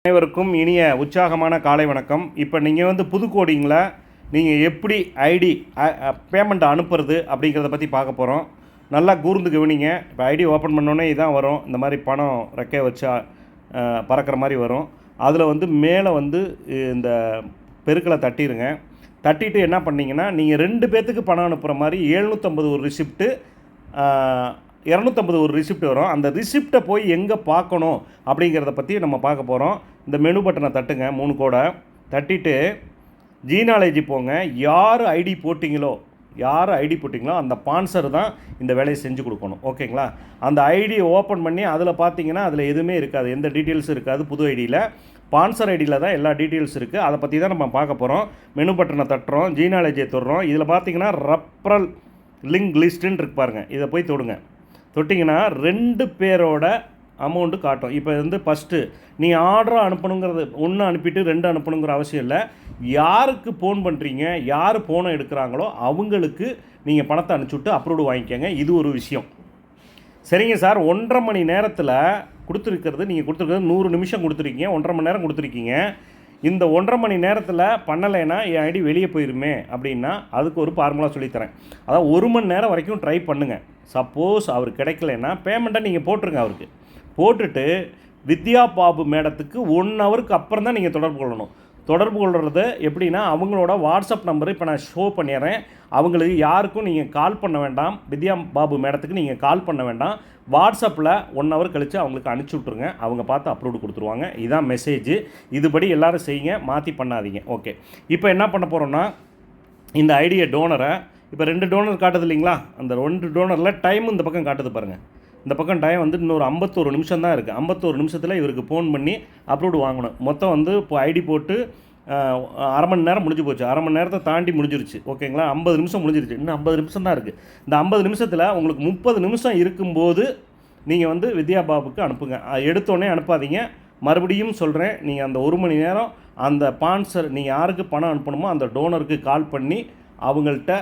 அனைவருக்கும் இனிய உற்சாகமான காலை வணக்கம். இப்போ நீங்கள் புது கோடிங்கில் நீங்கள் எப்படி ஐடி பேமெண்ட் அனுப்புறது அப்படிங்கிறத பற்றி பார்க்க போகிறோம். நல்லா கூர்ந்து கவனிங்க. இப்போ ஐடி ஓப்பன் பண்ணோன்னே இதான் வரும். இந்த மாதிரி பணம் ரெக்கையை வச்சா பறக்கிற மாதிரி வரும். அதில் மேலே இந்த பெருக்களை தட்டிடுங்க. தட்டிட்டு என்ன பண்ணிங்கன்னா, நீங்கள் 2 பேர்த்துக்கு பணம் அனுப்புகிற மாதிரி 750 ஒரு ரிசிப்ட்டு, 250 ஒரு ரிசிப்ட் வரும். அந்த ரிசிப்டை போய் எங்கே பார்க்கணும் அப்படிங்கிறத பற்றி நம்ம பார்க்க போகிறோம். இந்த மெனு பட்டனை தட்டுங்க, 3 கோடை தட்டிட்டு ஜீனாலஜி போங்க. யார் ஐடி போட்டிங்களோ அந்த ஸ்பான்சர் தான் இந்த வேலையை செஞ்சு கொடுக்கணும். ஓகேங்களா? அந்த ஐடியை ஓப்பன் பண்ணி அதில் பார்த்தீங்கன்னா அதில் எதுவுமே இருக்காது, எந்த டீட்டெயில்ஸும் இருக்காது. புது ஐடியில் ஸ்பான்சர் ஐடியில் தான் எல்லா டீட்டெயில்ஸ் இருக்குது. அதை பற்றி தான் நம்ம பார்க்க போகிறோம். மெனு பட்டனை தட்டுறோம், ஜீனாலஜியை தொடுறோம். இதில் பார்த்தீங்கன்னா ரெஃபரல் லிங்க் லிஸ்ட்டுன்னு இருக்கு பாருங்கள். இதை போய் தொடுங்க. தொட்டிங்கன்னா 2 பேரோட அமௌண்ட்டு காட்டும். இப்போ ஃபஸ்ட்டு நீங்கள் ஆர்டராக அனுப்பணுங்கிறது 1 அனுப்பிட்டு 2 அனுப்பணுங்கிற அவசியம் இல்லை. யாருக்கு ஃபோன் பண்ணுறீங்க, யார் ஃபோனை எடுக்கிறாங்களோ அவங்களுக்கு நீங்கள் பணத்தை அனுப்பிச்சுட்டு அப்ரூவ்டு வாங்கிக்கோங்க. இது ஒரு விஷயம். சரிங்க சார், 1.5 மணி நேரத்தில் நீங்கள் கொடுத்துருக்கிறது 100 நிமிஷம் கொடுத்துருக்கீங்க, 1.5 மணி நேரம் கொடுத்துருக்கீங்க. இந்த 1.5 மணி நேரத்தில் பண்ணலைன்னா என் ஐடி வெளியே போயிருமே அப்படின்னா அதுக்கு ஒரு ஃபார்முலா சொல்லித்தரேன். அதாவது 1 மணி நேரம் வரைக்கும் ட்ரை பண்ணுங்கள். சப்போஸ் அவர் கிடைக்கலன்னா பேமெண்ட்டை நீங்கள் போட்டுருங்க. அவருக்கு போட்டுட்டு வித்யா பாபு மேடத்துக்கு 1 ஹவருக்கு அப்புறம் தான் நீங்கள் தொடர்பு கொள்ளணும். தொடர்பு கொள்வது எப்படின்னா, அவங்களோட வாட்ஸ்அப் நம்பரு இப்போ நான் ஷோ பண்ணிடுறேன். அவங்களுக்கு யாருக்கும் நீங்கள் கால் பண்ண வேண்டாம். வித்யா பாபு மேடத்துக்கு நீங்கள் கால் பண்ண வேண்டாம். வாட்ஸ்அப்பில் 1 ஹவர் கழித்து அவங்களுக்கு அனுப்பிச்சி விட்ருங்க. அவங்க பார்த்து அப்லோடு கொடுத்துருவாங்க. இதுதான் மெசேஜ். இதுபடி எல்லோரும் செய்யுங்க, மாற்றி பண்ணாதீங்க. ஓகே, இப்போ என்ன பண்ண போகிறோன்னா, இந்த ஐடியை டோனரை இப்போ 2 டோனர் காட்டுது இல்லைங்களா? அந்த 2 டோனரில் டைம் இந்த பக்கம் காட்டுது பாருங்கள். இந்த பக்கம் டைம் இன்னொரு 51 நிமிஷம் தான் இருக்குது. 51 நிமிஷத்தில் இவருக்கு ஃபோன் பண்ணி அப்லோடு வாங்கணும். மொத்தம் இப்போ ஐடி போட்டு அரை மணி நேரம் முடிஞ்சு போச்சு. அரை மணி நேரத்தை தாண்டி முடிஞ்சிருச்சு. ஓகேங்களா? 50 நிமிஷம் முடிஞ்சிருச்சு. இன்னும் 50 நிமிஷம் தான் இருக்குது. இந்த 50 நிமிஷத்தில் உங்களுக்கு 30 நிமிஷம் இருக்கும்போது நீங்கள் வித்யா பாபுக்கு அனுப்புங்க. எடுத்தோடனே அனுப்பாதீங்க. மறுபடியும் சொல்கிறேன், நீங்கள் அந்த 1 மணி நேரம் அந்த ஸ்பான்சர் நீங்கள் யாருக்கு பணம் அனுப்பணுமோ அந்த டோனருக்கு கால் பண்ணி அவங்கள்ட்ட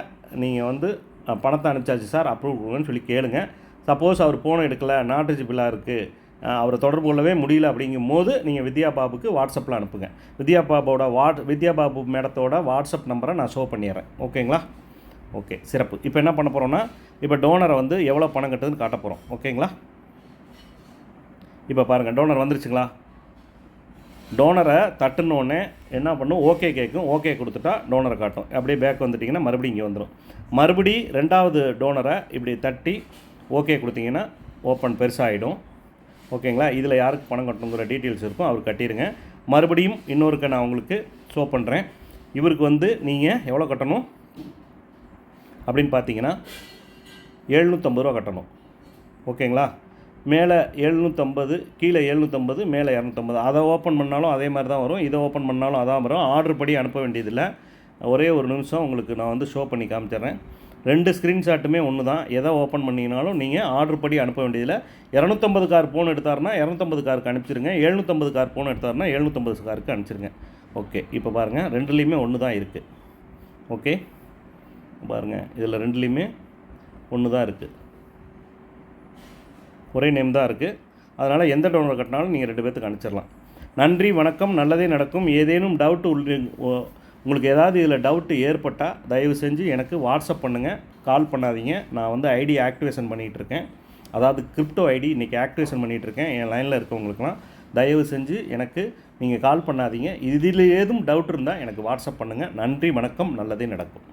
நீங்கள் பணத்தை அனுப்பிச்சாச்சு சார், அப்ரூவ் கொடுங்கன்னு சொல்லி கேளுங்க. சப்போஸ் அவர் ஃபோனை எடுக்கலை, நாட் ரீச்சபிளாக இருக்குது, அவரை தொடர்பு கொள்ளவே முடியல அப்படிங்கும் போது நீங்கள் வித்யா பாபுக்கு வாட்ஸ்அப்பில் அனுப்புங்க. வித்யா பாபு மேடத்தோட வாட்ஸ்அப் நம்பரை நான் ஷோ பண்ணிடுறேன். ஓகேங்களா? ஓகே, சிறப்பு. இப்போ என்ன பண்ண போகிறோன்னா, இப்போ டோனரை எவ்வளோ பணம் கட்டுதுன்னு காட்ட போகிறோம். ஓகேங்களா? இப்போ பாருங்கள், டோனர் வந்துருச்சுங்களா? டோனரை தட்டுனோடனே என்ன பண்ணும், ஓகே கேட்கும். ஓகே கொடுத்துட்டா டோனரை காட்டும். அப்படியே பேக் வந்துட்டிங்கன்னா மறுபடியும் இங்கே வந்துடும். மறுபடி 2வது டோனரை இப்படி தட்டி ஓகே கொடுத்தீங்கன்னா ஓப்பன் பெருசாகிடும். ஓகேங்களா? இதில் யாருக்கு பணம் கட்டணுங்கிற டீட்டெயில்ஸ் இருக்கும், அவர் கட்டிடுங்க. மறுபடியும் இன்னொருக்கு நான் உங்களுக்கு ஷோ பண்ணுறேன். இவருக்கு நீங்கள் எவ்வளோ கட்டணும் அப்படின்னு பார்த்தீங்கன்னா 750 ரூபா கட்டணும். ஓகேங்களா? மேலே 750, கீழே 750, மேலே 250. அதை ஓப்பன் பண்ணாலும் அதே மாதிரி தான் வரும், இதை ஓப்பன் பண்ணாலும் அதான் வரும். ஆர்டர் படி அனுப்ப வேண்டியதில்லை. ஒரே ஒரு நிமிஷம் உங்களுக்கு நான் ஷோ பண்ணி காமிச்சிட்றேன். 2 ஸ்க்ரீன்ஷாட்டுமே ஒன்று தான். எதை ஓப்பன் பண்ணிங்கனாலும் நீங்கள் ஆர்டர் படி அனுப்ப வேண்டியதில்லை. 250 கார் ஃபோன் எடுத்தாருன்னா 250 காருக்கு அனுப்பிச்சிருங்க. 750 கார் ஃபோன் எடுத்தாருன்னா 750 காருக்கு அனுப்பிச்சிருங்க. ஓகே, இப்போ பாருங்கள், 2லேயுமே ஒன்று தான் இருக்குது. ஓகே, பாருங்கள், இதில் 2லேயுமே ஒன்று தான் இருக்குது. ஒரே நேம் தான் இருக்குது. அதனால் எந்த டோனர் கட்டினாலும் நீங்கள் 2 பேர்த்துக்கு அனுப்பிச்சிடலாம். நன்றி, வணக்கம். நல்லதே நடக்கும். ஏதேனும் டவுட்டு உங்களுக்கு ஏதாவது இதில் டவுட்டு ஏற்பட்டால் தயவு செஞ்சு எனக்கு வாட்ஸ்அப் பண்ணுங்கள், கால் பண்ணாதீங்க. நான் ஐடி ஆக்டிவேஷன் பண்ணிகிட்ருக்கேன். அதாவது கிரிப்டோ ஐடி இன்றைக்கி ஆக்டிவேஷன் பண்ணிகிட்ருக்கேன். என் லைனில் இருக்கவங்களுக்குலாம் தயவு செஞ்சு எனக்கு நீங்கள் கால் பண்ணாதீங்க. இதில் ஏதும் டவுட் இருந்தால் எனக்கு வாட்ஸ்அப் பண்ணுங்கள். நன்றி, வணக்கம். நல்லதே நடக்கும்.